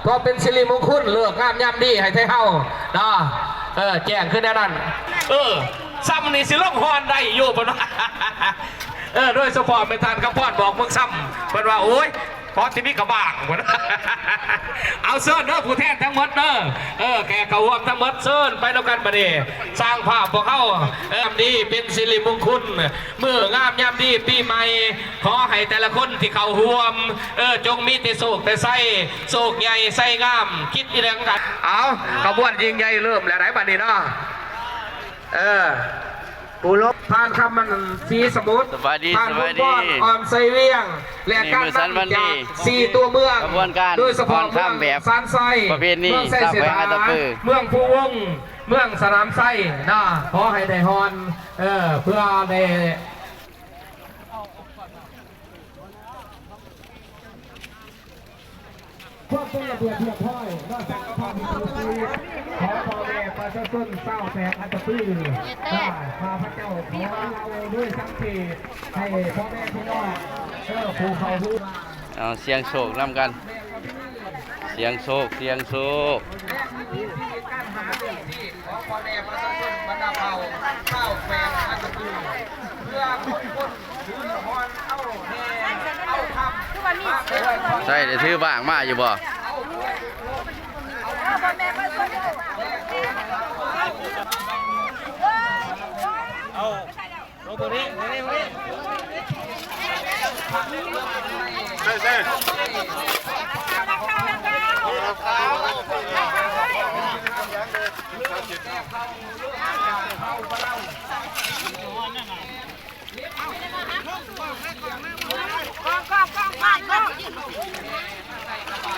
ก็เป็นสิริมงคลเลือกงามยามดีให้ไทยเฮาเนาะแจ้งขึ้นแน่นอนซ้ำนี่สิลงฮอนได้อยู่ปะนะโดยเฉพาะเป็นทานกระพอนบอกเมืองซ้ำเป็นว่าโอ้ยพอที่มีกระบางปะนะเอาเซิร์นเนอะผู้แทนทั้งหมดเนอะแกเขารวมทั้งหมดเซิร์นไปแล้วกันประเดี๋ยวสร้างภาพพวกเขาดีเป็นสิริมงคลเมื่องามยามดีปีใหม่ขอให้แต่ละคนที่เขาห่วมจงมีแต่โศกแต่ไส้โศกใหญ่ไส้งามคิดอีเรื่องกันเอาขบวนยิงใหญ่เริ่มแล้วไหนบัดนี้เนาะปูลบทานคำมันสีสมุทรทานบุญก้อนออมไซเวียงและการนำจาก4ตัวเมืองโดยเฉพาะเมืองซานไซเมืองไซเสนาเมืองภูวงเมืองสนามไซนะขอให้ได้ฮอนเพื่อได้เพื่อเป็นระเบียบเรียบร้อยนอกจากความดีขอพ่อแม่ประชาชนเศร้าแสบอัตตื้อได้ข้าพเจ้าขอเราด้วยสังเกตให้พ่อแม่พี่น้องผู้เขาผู้เอาเสียงโศกนำกันเสียงโศกเสียงโศกการหาเรื่องที่ขอพ่อแม่ประชาชนบรรดาเผ่าเศร้าแสบอัตตื้อเพื่อคนถือฮอนเอาแห่เอาทำใช่เดี๋ยวถือบ้างมาอยู่บ่เอาลงตัวนี้ใช่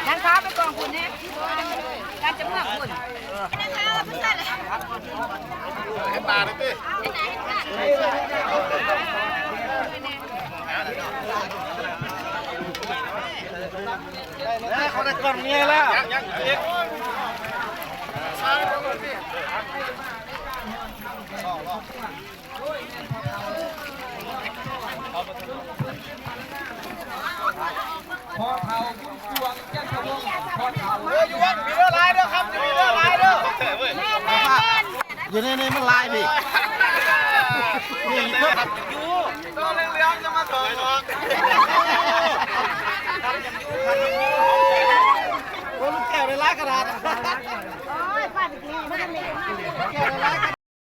นั่นครับไปกองคุณเนี่ยการจะเมื่อคุณนะครับไม่ใช่เลยเห็นตาเลยพี่เขาได้ก่อนเมียแล้วพอเท่าดวงจันทวงศ์พอเท่าอยู่วันมีเรื่องลายเด้อครับมีเรื่องลายเด้ออยู่ในมันลายดินี่เพื่อครับอยู่ต้องเลี้ยงจะมาต่อยหรอกโอ้ลูกแก้วในร้านกระดาษโอ้ยป้าจะกินไม่ได้เลยแก้วในร้าน